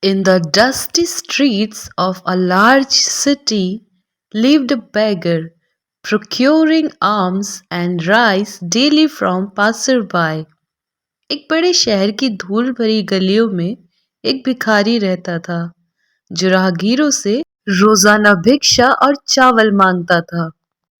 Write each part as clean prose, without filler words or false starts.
In the dusty streets of a large city lived a beggar, procuring alms and rice daily from passerby. एक बड़े शहर की धूल भरी गलियों में एक भिखारी रहता था जो राहगीरों से रोजाना भिक्षा और चावल मांगता था.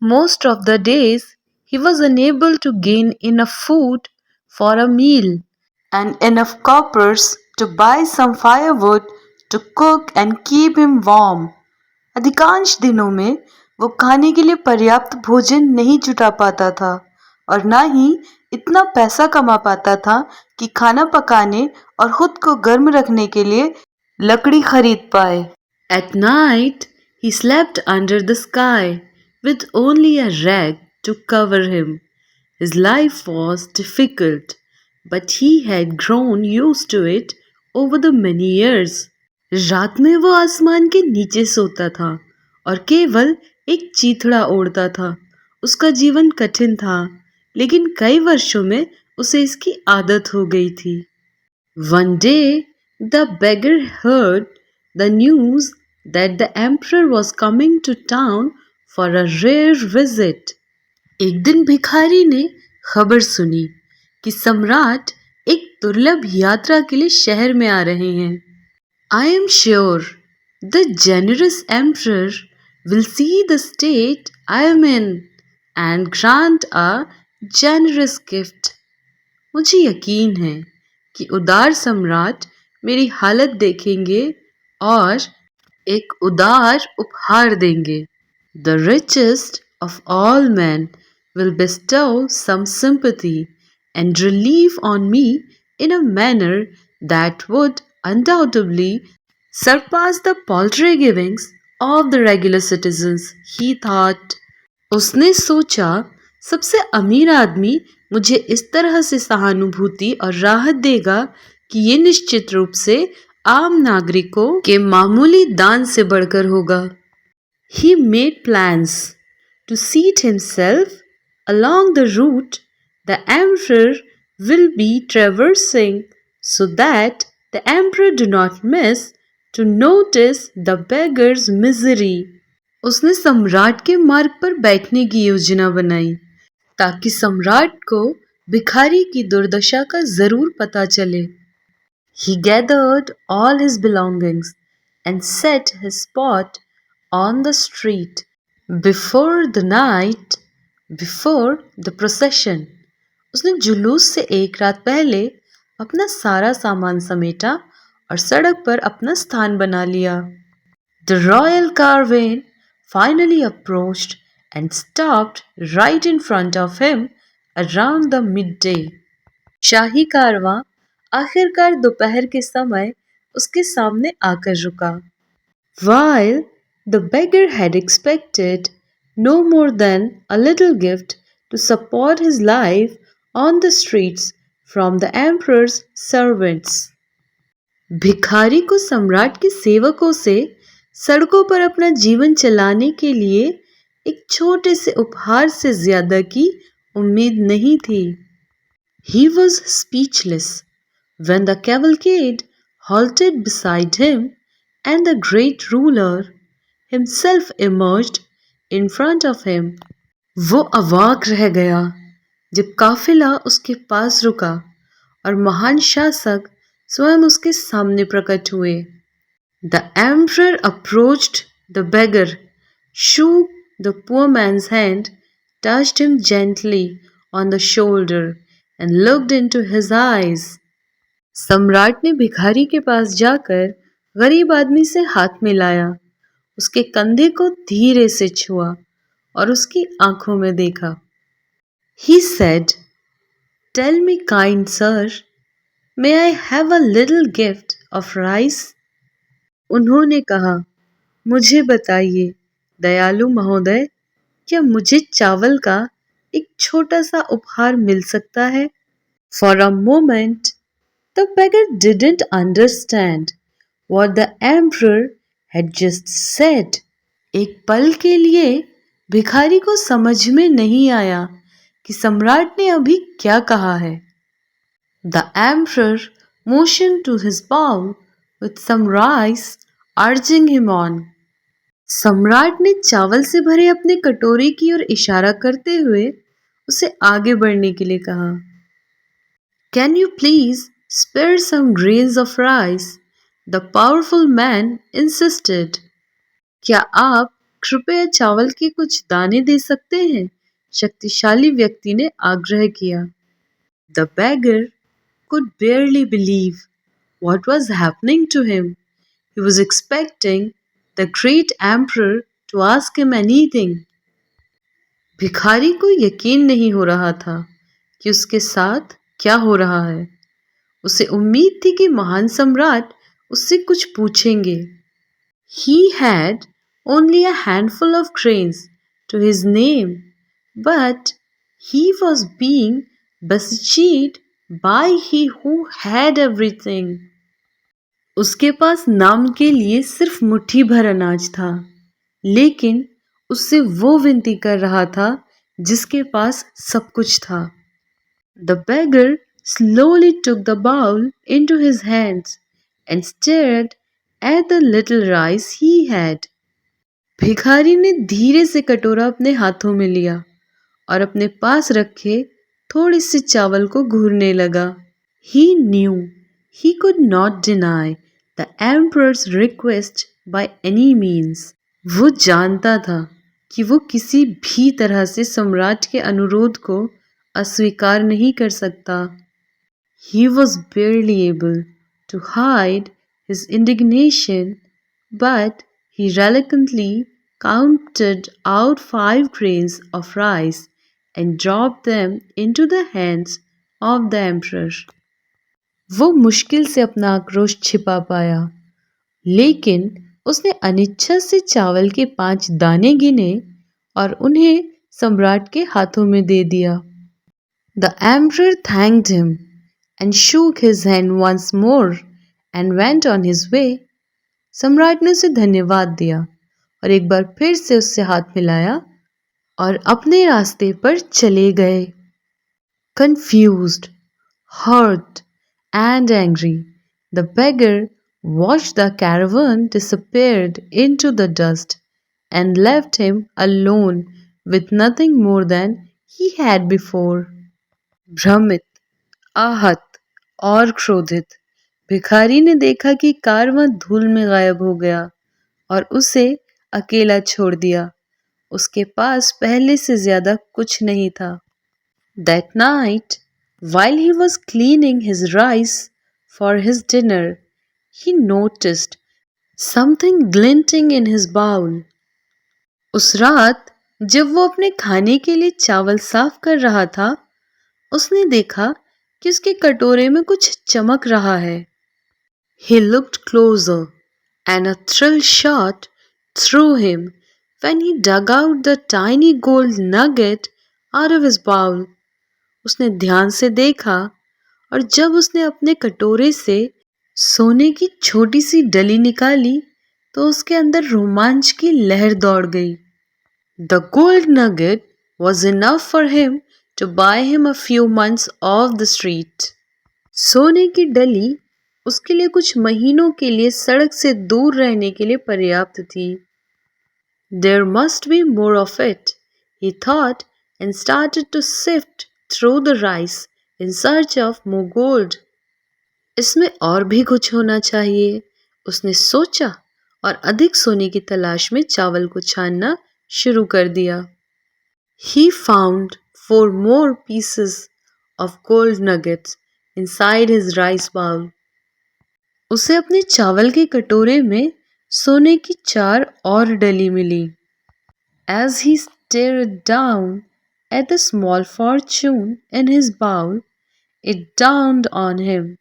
Most of the days he was unable to gain enough food for a meal and enough coppers to buy some firewood to cook and keep him warm. अधिकांश दिनों में वो खाने के लिए पर्याप्त भोजन नहीं जुटा पाता था और ना ही इतना पैसा कमा पाता था कि खाना पकाने और खुद को गर्म रखने के लिए लकड़ी खरीद पाए. At night he slept under the sky with only a rag to cover him. His life was difficult, but he had grown used to it over the many years. रात में वो आसमान के नीचे सोता था और केवल एक चीथड़ा ओढ़ता था. उसका जीवन कठिन था, लेकिन कई वर्षों में उसे इसकी आदत हो गई थी. One day, the beggar heard the news that the emperor was coming to town for a rare visit. एक दिन भिखारी ने खबर सुनी कि सम्राट एक दुर्लभ यात्रा के लिए शहर में आ रहे हैं. I am sure the generous emperor will see the state I am in and grant a generous gift. मुझे यकीन है कि उदार सम्राट मेरी हालत देखेंगे और एक उदार उपहार देंगे. The richest of all men will bestow some sympathy and relief on me in a manner that would undoubtedly surpass the paltry givings of the regular citizens, he thought. उसने सोचा, सबसे अमीर आदमी मुझे इस तरह से सहानुभूति और राहत देगा कि ये निश्चित रूप से आम नागरिकों के मामूली दान से बढ़कर होगा. He made plans to seat himself along the route the emperor will be traversing so that the emperor do not miss to notice the beggar's misery. उसने सम्राट के मार्ग पर बैठने की योजना बनाई ताकि सम्राट को भिखारी की दुर्दशा का जरूर पता चले. He gathered all his belongings and set his spot on the street before the procession. उसने जुलूस से एक रात पहले अपना सारा सामान समेटा और सड़क पर अपना स्थान बना लिया. The royal caravan finally approached and stopped right in front of him around the midday. शाही कारवां आखिरकार दोपहर के समय उसके सामने आकर रुका. While the beggar had expected no more than a little gift to support his life on the streets from the emperor's servants. भिखारी को सम्राट के सेवकों से सड़कों पर अपना जीवन चलाने के लिए एक छोटे से उपहार से ज्यादा की उम्मीद नहीं थी. He was speechless when the cavalcade halted beside him and the great ruler himself emerged in front of him. वो अवाक रह गया जब काफिला उसके पास रुका और महान शासक स्वयं उसके सामने प्रकट हुए. The emperor approached the beggar, shook the poor man's hand, touched him gently on the shoulder and looked into his eyes. सम्राट ने भिखारी के पास जाकर गरीब आदमी से हाथ मिलाया, उसके कंधे को धीरे से छुआ और उसकी आंखों में देखा. He said, "Tell me, kind sir, may I have a little gift of rice?" उन्होंने कहा, मुझे बताइए दयालु महोदय, क्या मुझे चावल का एक छोटा सा उपहार मिल सकता है? For a moment, the beggar didn't understand what the emperor had just said. एक पल के लिए भिखारी को समझ में नहीं आया कि सम्राट ने अभी क्या कहा है. The emperor motioned to his bowl with some rice, urging him on. सम्राट ने चावल से भरे अपने कटोरे की ओर इशारा करते हुए उसे आगे बढ़ने के लिए कहा. Can you please spare some grains of rice? The powerful man insisted. क्या आप कृपया चावल के कुछ दाने दे सकते हैं? शक्तिशाली व्यक्ति ने आग्रह किया. The beggar could barely believe what was happening to him. He was expecting the great emperor to ask him anything. भिखारी को यकीन नहीं हो रहा था कि उसके साथ क्या हो रहा है. उसे उम्मीद थी कि महान सम्राट उससे कुछ पूछेंगे. He had only a handful of grains to his name, but he was being besieged by he who had everything. उसके पास नाम के लिए सिर्फ मुट्ठी भर अनाज था, लेकिन उससे वो विनती कर रहा था जिसके पास सब कुछ था. The beggar slowly took the bowl into his hands and stared at the little rice he had. भिखारी ने धीरे से कटोरा अपने हाथों में लिया और अपने पास रखे थोड़े से चावल को घूरने लगा. He knew he could not deny the emperor's request by any means. वो जानता था कि वो किसी भी तरह से सम्राट के अनुरोध को अस्वीकार नहीं कर सकता. He was barely able to hide his indignation, but he reluctantly counted out 5 grains of rice and dropped them into the hands of the emperor. वो मुश्किल से अपना आक्रोश छिपा पाया, लेकिन उसने अनिच्छा से चावल के 5 दाने गिने और उन्हें सम्राट के हाथों में दे दिया. The emperor thanked him and shook his hand once more and went on his way. सम्राट ने उसे धन्यवाद दिया और एक बार फिर से उससे हाथ मिलाया और अपने रास्ते पर चले गए. Confused, hurt, and angry, the beggar watched the caravan disappear into the dust and left him alone with nothing more than he had before. भ्रमित, आहत और क्रोधित भिखारी ने देखा कि कारवां धूल में गायब हो गया और उसे अकेला छोड़ दिया. उसके पास पहले से ज्यादा कुछ नहीं था. That night, while he was cleaning his rice for his dinner, he noticed something glinting in his bowl. उस रात जब वो अपने खाने के लिए चावल साफ कर रहा था, उसने देखा कि उसके कटोरे में कुछ चमक रहा है. He looked closer and a thrill shot through him when he dug out the tiny gold nugget out of his bowl. उसने ध्यान से देखा और जब उसने अपने कटोरे से सोने की छोटी सी डली निकाली तो उसके अंदर रोमांच की लहर दौड़ गई. The gold nugget was enough for him to buy him a few months off the street. सोने की डली उसके लिए कुछ महीनों के लिए सड़क से दूर रहने के लिए पर्याप्त थी. There must be more of it, he thought, and started to sift through the rice in search of more gold. इसमें और भी कुछ होना चाहिए, उसने सोचा और अधिक सोने की तलाश में चावल को छानना शुरू कर दिया. He found 4 more pieces of gold nuggets inside his rice bowl. उसे अपने चावल के कटोरे में सोने की 4 और डली मिली. As he stared down at the small fortune in his bowl, it dawned on him.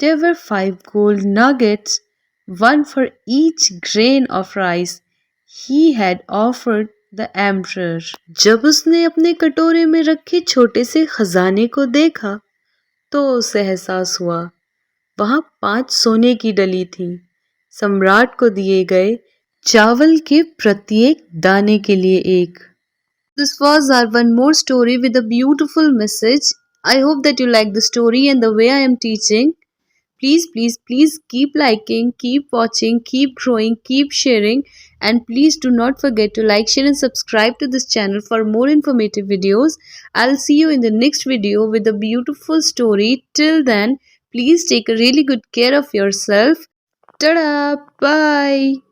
There were 5 gold nuggets, one for each grain of rice he had offered the emperor. जब उसने अपने कटोरे में रखे छोटे से खजाने को देखा, तो उसे एहसास हुआ वहां 5 सोने की डली थी, सम्राट को दिए गए चावल के प्रत्येक दाने के लिए एक. This was our one more story with a beautiful message. I hope that you like the story and the way I am teaching. Please, please, please keep liking, keep watching, keep growing, keep sharing, and please do not forget to like, share, and subscribe to this channel for more informative videos. I'll see you in the next video with a beautiful story. Till then, please take a really good care of yourself. Tada! Bye!